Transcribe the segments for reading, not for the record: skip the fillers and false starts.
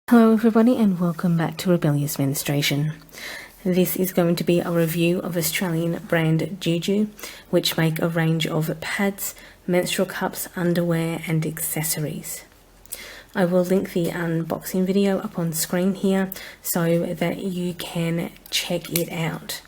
Hello everybody and welcome back to Rebellious Menstruation. This is going to be a review of Australian brand Juju, which make a range of pads, menstrual cups, underwear and accessories. I will link the unboxing video up on screen here so that you can check it out.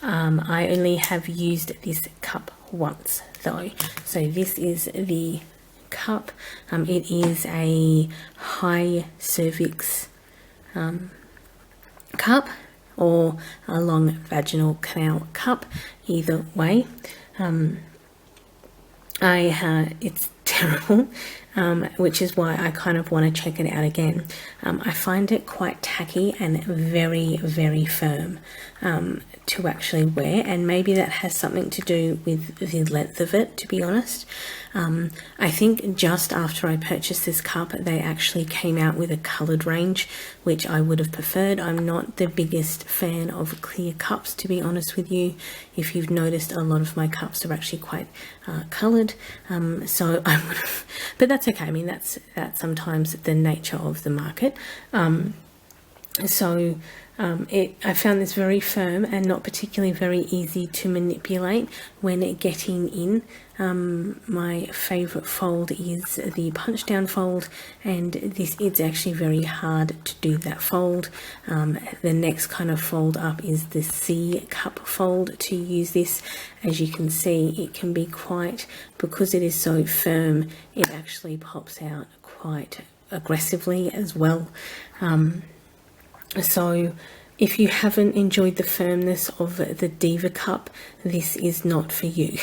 I only have used this cup once though, so this is the cup. It is a high cervix cup or a long vaginal canal cup, either way. It's terrible, which is why I kind of want to check it out again. I find it quite tacky and very, very firm to actually wear, and maybe that has something to do with the length of it, to be honest. I think just after I purchased this cup, they actually came out with a coloured range, which I would have preferred. I'm not the biggest fan of clear cups, to be honest with you. If you've noticed, a lot of my cups are actually quite coloured, so I would have, but that's okay. I mean, that's sometimes the nature of the market. I found this very firm and not particularly very easy to manipulate when getting in. My favourite fold is the punch down fold, and it's actually very hard to do that fold. The next kind of fold up is the C cup fold to use this. As you can see, it can be quite, because it is so firm, it actually pops out quite aggressively as well. So if you haven't enjoyed the firmness of the Diva cup, this is not for you.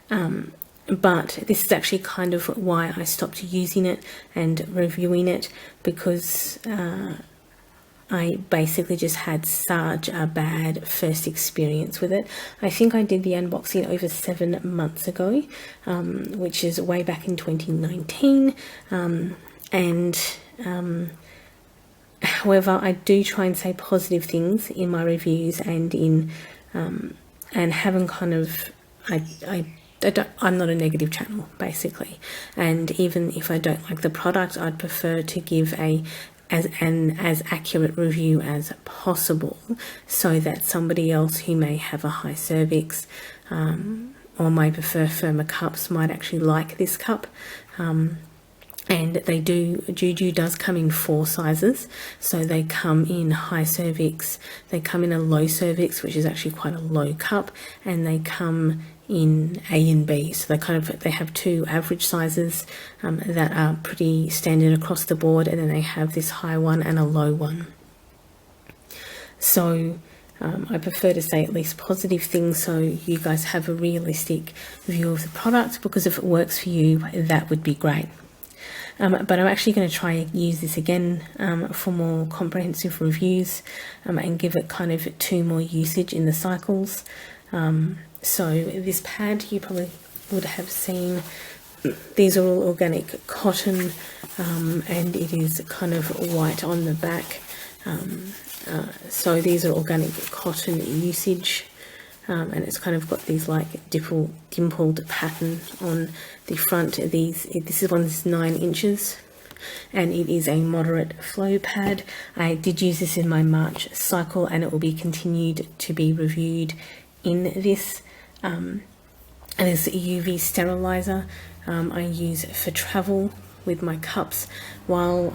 But this is actually kind of why I stopped using it and reviewing it, because I basically just had such a bad first experience with it. I think I did the unboxing over 7 months ago, which is way back in 2019, however, I do try and say positive things in my reviews and in and haven't kind of I'm not a negative channel basically, and even if I don't like the product, I'd prefer to give as accurate review as possible, so that somebody else who may have a high cervix or may prefer firmer cups might actually like this cup. And Juju does come in 4 sizes. So they come in high cervix, they come in a low cervix, which is actually quite a low cup, and they come in A and B. So they have 2 average sizes that are pretty standard across the board, and then they have this high one and a low one. So I prefer to say at least positive things so you guys have a realistic view of the product, because if it works for you, that would be great. But I'm actually going to try and use this again for more comprehensive reviews and give it kind of 2 more usage in the cycles. So this pad, you probably would have seen, these are all organic cotton, and it is kind of white on the back. So these are organic cotton usage. And it's kind of got these like dimpled pattern on the front. This one is 9 inches, and it is a moderate flow pad. I did use this in my March cycle, and it will be continued to be reviewed in this. And this UV Steriliser I use for travel with my cups. While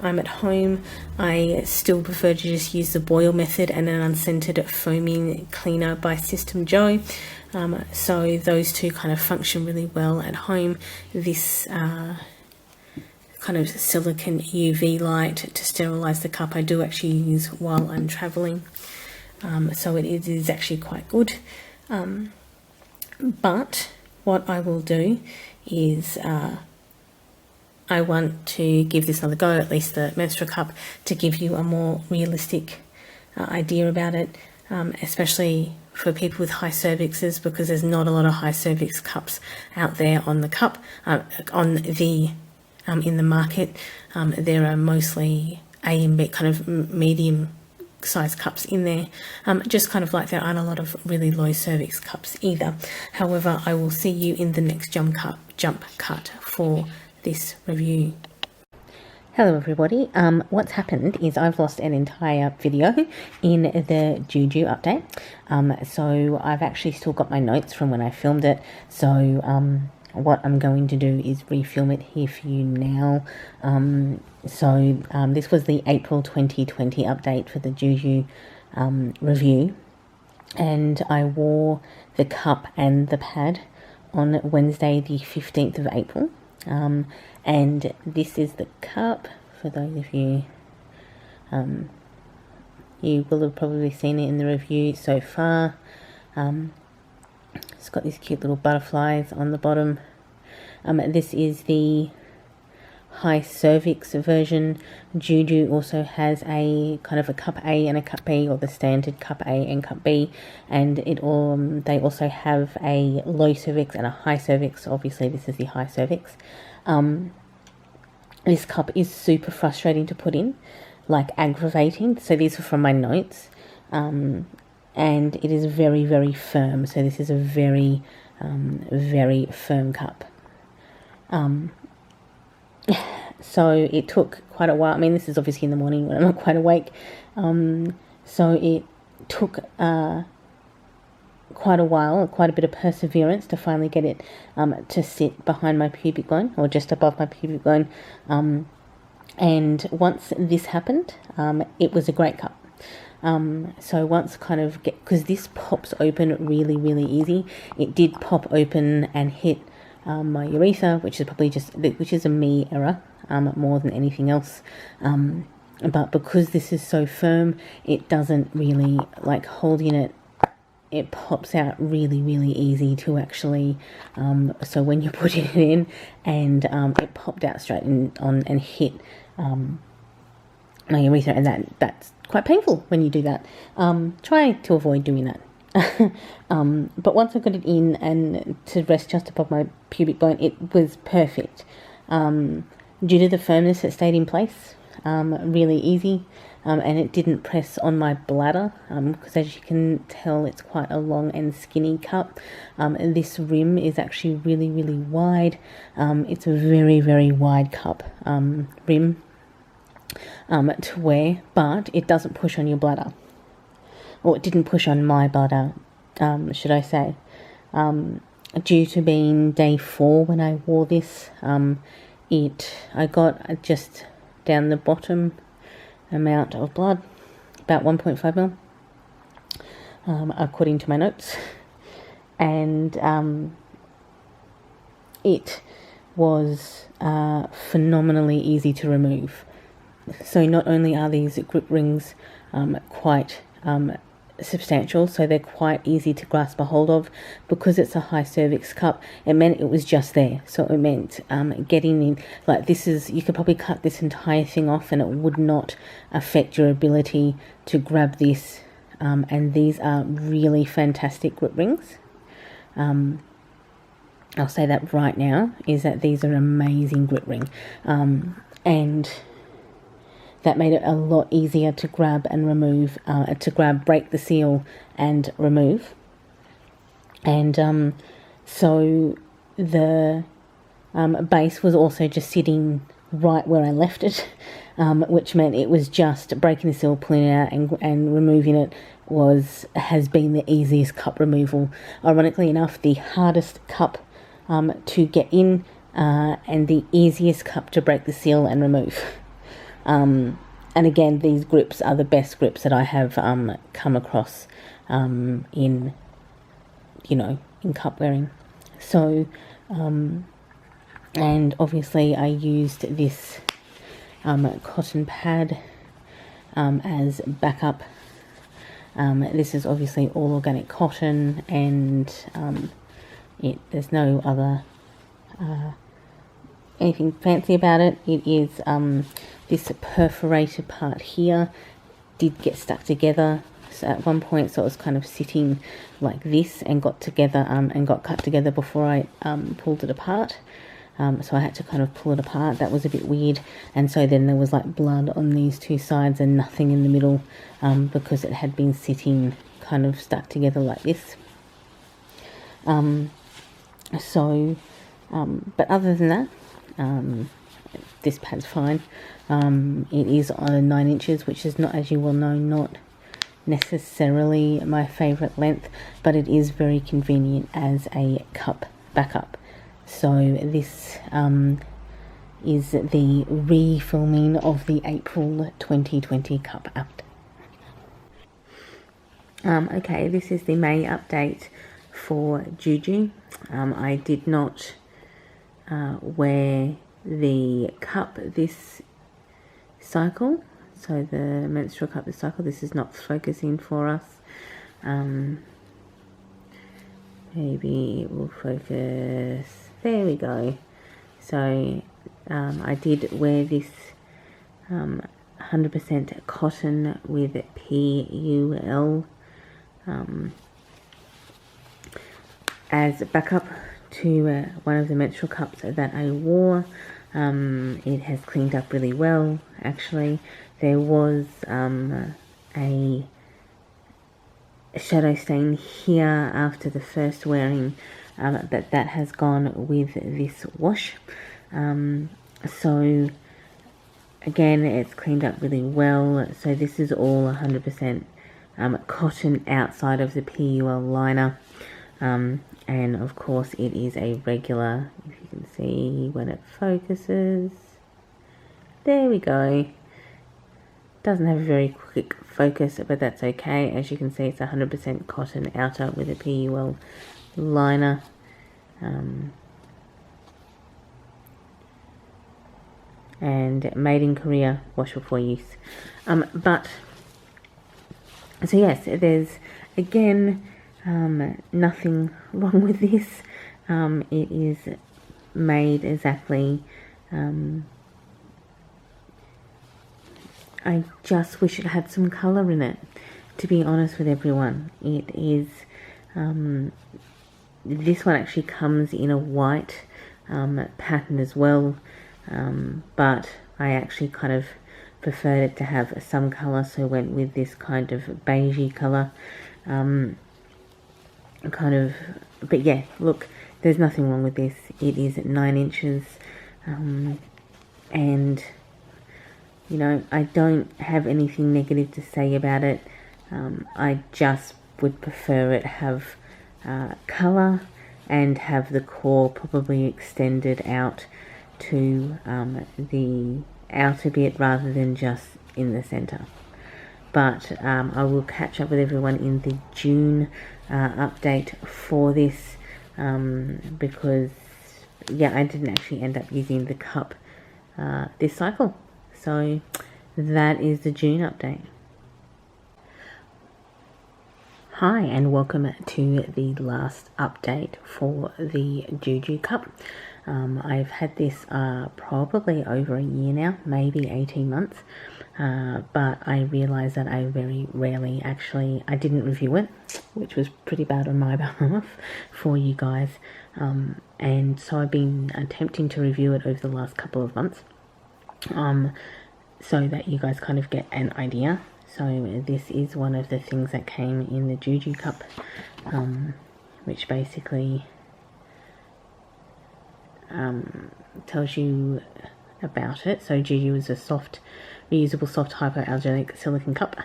I'm at home, I still prefer to just use the boil method and an unscented foaming cleaner by System Joe. So those two kind of function really well at home. This kind of silicone UV light to sterilize the cup I do actually use while I'm traveling. So it is actually quite good. But what I will do is I want to give this another go, at least the menstrual cup, to give you a more realistic idea about it, especially for people with high cervixes, because there's not a lot of high cervix cups out there on the cup, in the market. There are mostly A and B kind of medium size cups in there, just kind of like there aren't a lot of really low cervix cups either. However, I will see you in the next jump cut for this review. Hello everybody, what's happened is I've lost an entire video in the Juju update, so I've actually still got my notes from when I filmed it, so what I'm going to do is refilm it here for you now. This was the April 2020 update for the Juju review, and I wore the cup and the pad on Wednesday the 15th of April. And this is the cup. For those of you, you will have probably seen it in the review so far. It's got these cute little butterflies on the bottom. This is the high cervix version. Juju also has a kind of a cup A and a cup B, or the standard cup A and cup B, and they also have a low cervix and a high cervix. Obviously this is the high cervix. This cup is super frustrating to put in, like aggravating. So these are from my notes, and it is very, very firm. So this is a very, very firm cup. So it took quite a while. I mean, this is obviously in the morning when I'm not quite awake. So it took quite a while, quite a bit of perseverance to finally get it to sit behind my pubic bone, or just above my pubic bone. And once this happened, it was a great cup. So once because this pops open really, really easy. It did pop open and hit my urethra, which is a me error more than anything else. But because this is so firm, it doesn't really, like, holding it, it pops out really, really easy to actually, so when you put it in, and it popped out straight on and hit my urethra, and that's quite painful when you do that. Try to avoid doing that. But once I got it in and to rest just above my pubic bone, it was perfect. Due to the firmness, it stayed in place really easy. And it didn't press on my bladder, because as you can tell, it's quite a long and skinny cup. And this rim is actually really, really wide. It's a very, very wide cup rim to wear, but it doesn't push on your bladder. Or it didn't push on my bladder, should I say. Due to being day 4 when I wore this, I got just down the bottom amount of blood, about 1.5 mil, according to my notes, and it was phenomenally easy to remove. So not only are these grip rings quite substantial, so they're quite easy to grasp a hold of. Because it's a high cervix cup, it meant it was just there. So it meant getting in, like, you could probably cut this entire thing off and it would not affect your ability to grab this. And these are really fantastic grip rings. I'll say that right now, is that these are an amazing grip ring, and that made it a lot easier to grab and remove, break the seal and remove. And so the base was also just sitting right where I left it, which meant it was just breaking the seal, pulling it out, and removing it has been the easiest cup removal. Ironically enough, the hardest cup to get in, and the easiest cup to break the seal and remove. And again, these grips are the best grips that I have come across in cup wearing. So, and obviously I used this cotton pad as backup. This is obviously all organic cotton, and there's no other anything fancy about it. It is this perforated part here did get stuck together, so at one point, so it was kind of sitting like this and got together and got cut together before I pulled it apart. So I had to kind of pull it apart. That was a bit weird, and so then there was like blood on these two sides and nothing in the middle, because it had been sitting kind of stuck together like this. But other than that, this pad's fine. It is on 9 inches, which is not, as you will know, not necessarily my favorite length, but it is very convenient as a cup backup. So this is the refilming of the April 2020 cup update. Okay, this is the May update for Juju. I did not wear the cup this cycle, so the menstrual cup this cycle. This is not focusing for us. Maybe it will focus. There we go. So I did wear this 100% cotton with PUL as a backup to one of the menstrual cups that I wore. It has cleaned up really well, actually. There was a shadow stain here after the first wearing, but that has gone with this wash. So again, it's cleaned up really well. So this is all 100% cotton outside of the PUL liner. And of course it is a regular, if you can see when it focuses, there we go. Doesn't have a very quick focus, but that's okay. As you can see, it's 100% cotton outer with a PUL liner. And made in Korea, wash before use. But so yes, there's again nothing wrong with this. It is made exactly. I just wish it had some colour in it, to be honest with everyone. It is, this one actually comes in a white pattern as well, but I actually kind of preferred it to have some colour, so I went with this kind of beigey colour. But yeah, look, there's nothing wrong with this. It is 9 inches, and you know, I don't have anything negative to say about it. I just would prefer it have colour and have the core probably extended out to the outer bit rather than just in the centre. But I will catch up with everyone in the June update for this, because yeah, I didn't actually end up using the cup this cycle. So that is the June update. Hi and welcome to the last update for the Juju Cup. I've had this probably over a year now, maybe 18 months, but I realised that I very rarely actually, I didn't review it, which was pretty bad on my behalf for you guys, and so I've been attempting to review it over the last couple of months, so that you guys kind of get an idea. So this is one of the things that came in the Juju Cup, which basically tells you about it. So Juju is a soft, reusable, soft, hypoallergenic silicone cup.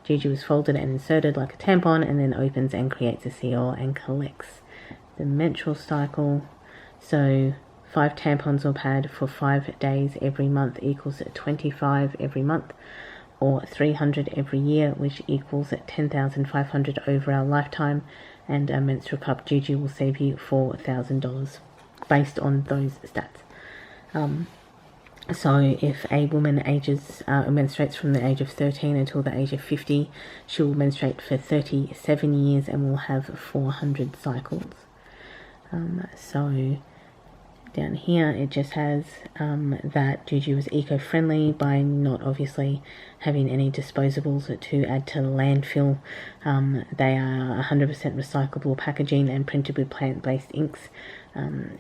Juju is folded and inserted like a tampon, and then opens and creates a seal and collects the menstrual cycle. So 5 tampons or pad for 5 days every month equals 25 every month, or 300 every year, which equals 10,500 over our lifetime. And a menstrual cup Juju will save you $4,000 based on those stats. So if a woman menstruates from the age of 13 until the age of 50, she will menstruate for 37 years and will have 400 cycles. So down here it just has that Juju is eco-friendly by not obviously having any disposables to add to the landfill. They are 100% recyclable packaging and printed with plant-based inks.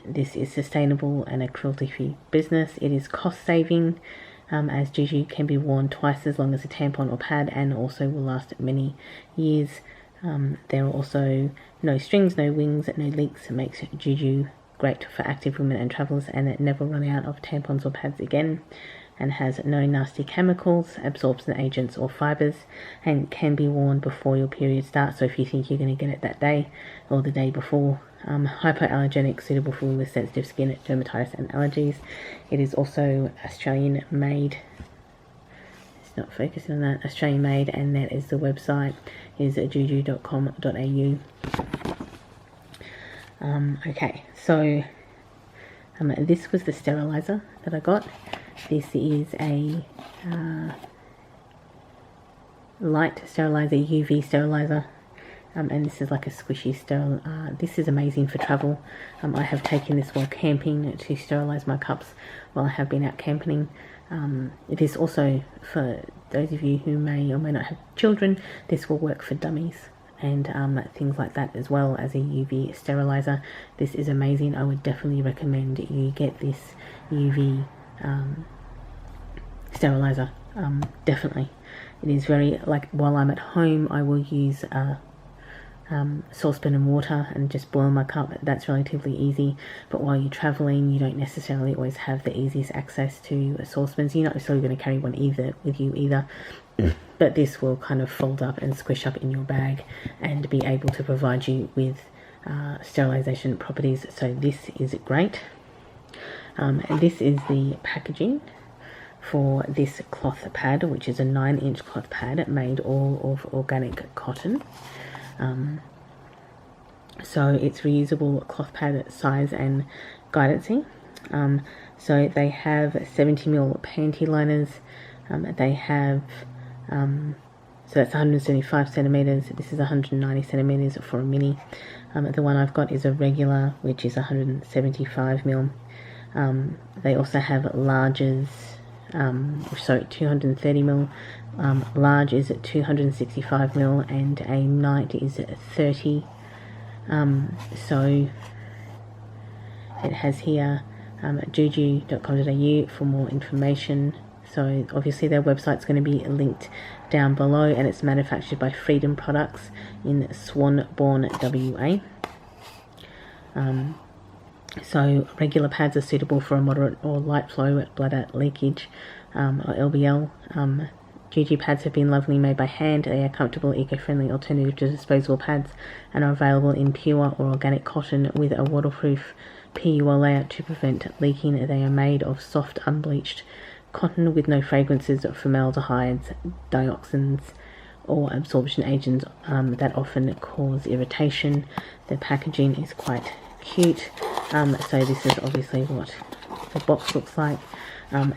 This is sustainable and a cruelty-free business. It is cost-saving, as Juju can be worn twice as long as a tampon or pad and also will last many years. There are also no strings, no wings, no leaks. It makes Juju great for active women and travellers, and it never run out of tampons or pads again, and has no nasty chemicals, absorption agents or fibres, and can be worn before your period starts. So if you think you're going to get it that day or the day before. Hypoallergenic, suitable for women with sensitive skin, dermatitis and allergies. It is also Australian made. It's not focusing on that. Australian made, and that is the website is juju.com.au. Okay, so this was the sterilizer that I got. This is a light sterilizer, UV sterilizer, and this is like a squishy sterile. This is amazing for travel. I have taken this while camping to sterilize my cups while I have been out camping. It is also, for those of you who may or may not have children, this will work for dummies and things like that, as well as a UV sterilizer. This is amazing. I would definitely recommend you get this UV sterilizer. Definitely. It is very, like, while I'm at home, I will use saucepan and water and just boil my cup. That's relatively easy, but while you're traveling, you don't necessarily always have the easiest access to saucepans. You're not necessarily going to carry one either with you either, but this will kind of fold up and squish up in your bag and be able to provide you with sterilization properties. So this is great. And this is the packaging for this cloth pad, which is a 9-inch cloth pad made all of organic cotton. So it's reusable cloth pad size and guidancy. So they have 70mm panty liners. They have so that's 175 centimeters. This is 190 centimeters for a mini. The one I've got is a regular, which is 175mm. They also have larges, so 230mm. Large is at 265mm, and a night is at 30. So it has here juju.com.au for more information. So obviously their website's going to be linked down below, and it's manufactured by Freedom Products in Swanbourne, WA. So regular pads are suitable for a moderate or light flow bladder leakage, or LBL. Juju pads have been lovingly made by hand. They are comfortable, eco-friendly alternative to disposable pads, and are available in pure or organic cotton with a waterproof PUR layer to prevent leaking. They are made of soft, unbleached cotton with no fragrances, formaldehydes, dioxins, or absorption agents that often cause irritation. The packaging is quite cute. So this is obviously what the box looks like.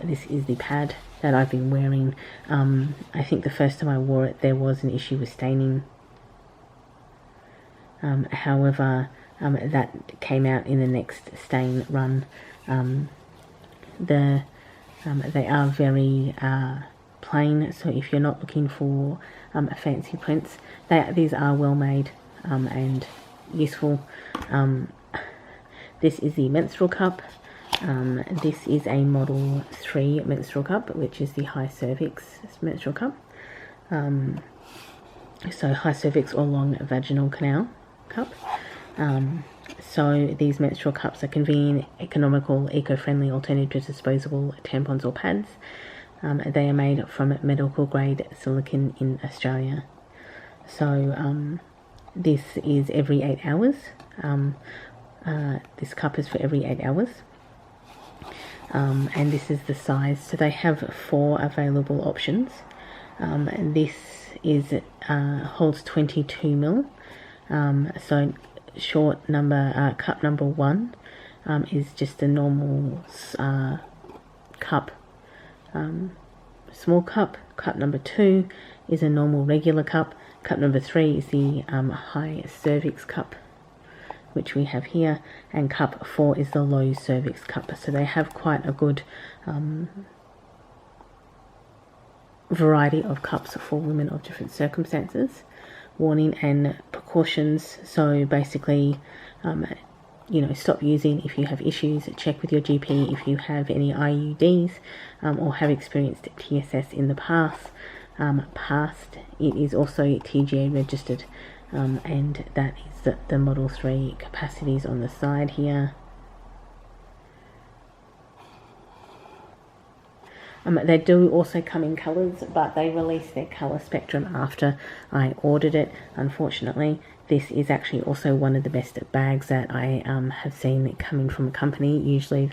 This is the pad that I've been wearing. I think the first time I wore it there was an issue with staining. However, that came out in the next stain run. They are very plain, so if you're not looking for fancy prints, these are well made and useful. This is the menstrual cup. This is a Model 3 menstrual cup, which is the high cervix menstrual cup. So high cervix or long vaginal canal cup. So these menstrual cups are convenient, economical, eco-friendly alternative to disposable tampons or pads. They are made from medical grade silicone in Australia. So this is every 8 hours. This cup is for every 8 hours. And this is the size. So they have 4 available options. And this is holds 22ml. So short number, cup number 1 is just a normal cup, small cup. Cup number 2 is a normal regular cup. Cup number 3 is the high cervix cup, which we have here, and cup 4 is the low cervix cup. So they have quite a good variety of cups for women of different circumstances. Warning and precautions. So basically, stop using if you have issues. Check with your GP if you have any IUDs or have experienced TSS in the past. It is also TGA registered, and that is the Model 3 capacities on the side here. They do also come in colours, but they released their colour spectrum after I ordered it, unfortunately. This is actually also one of the best bags that I have seen coming from a company. Usually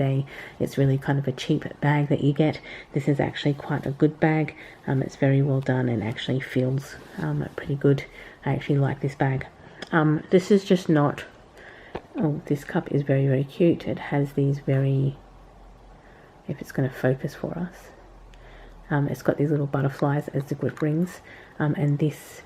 it's really kind of a cheap bag that you get. This is actually quite a good bag. It's very well done and actually feels pretty good. I actually like this bag. This is just not... Oh, this cup is very, very cute. It has these very... If it's going to focus for us. It's got these little butterflies as the grip rings. And this...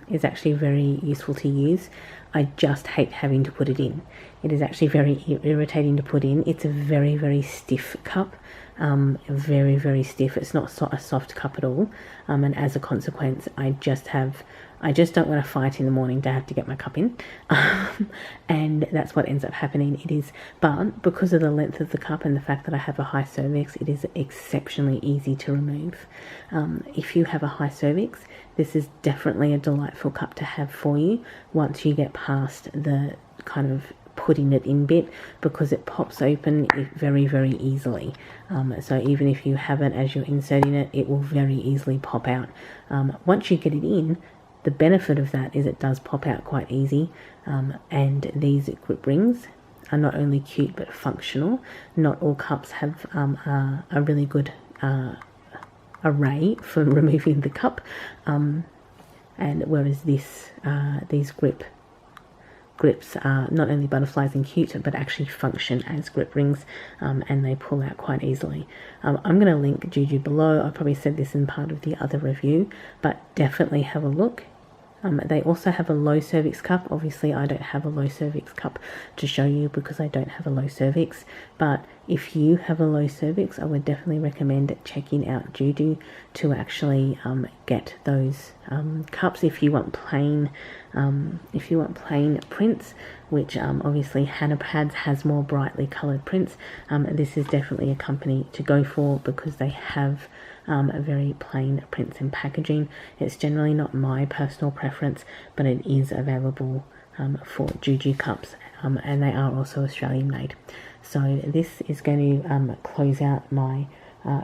is actually very useful to use. I just hate having to put it in. It is actually very irritating to put in. It's a very, very stiff cup. Very, very stiff. It's not a soft cup at all. And as a consequence, I just don't want to fight in the morning to have to get my cup in. And that's what ends up happening. But because of the length of the cup and the fact that I have a high cervix, it is exceptionally easy to remove. If you have a high cervix, this is definitely a delightful cup to have for you once you get past the kind of putting it in bit, because it pops open very, very easily. So even if you have it as you're inserting it, it will very easily pop out. Once you get it in, the benefit of that is it does pop out quite easy. And these grip rings are not only cute but functional. Not all cups have a really good array for removing the cup, and whereas these grips are not only butterflies and cute but actually function as grip rings, and they pull out quite easily. I'm going to link Juju below. I probably said this in part of the other review, but definitely have a look. They also have a low cervix cup. Obviously I don't have a low cervix cup to show you because I don't have a low cervix, but if you have a low cervix, I would definitely recommend checking out Juju to actually get those cups if you want plain prints, which obviously Hannah Pads has more brightly coloured prints. This is definitely a company to go for because they have a very plain prints and packaging. It's generally not my personal preference, but it is available for Juju cups, and they are also Australian made. So this is going to close out my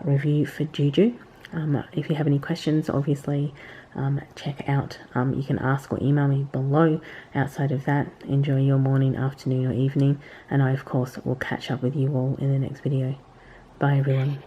review for Juju. If you have any questions, obviously check out, you can ask or email me below. Outside of that, enjoy your morning, afternoon or evening, and I of course will catch up with you all in the next video. Bye everyone.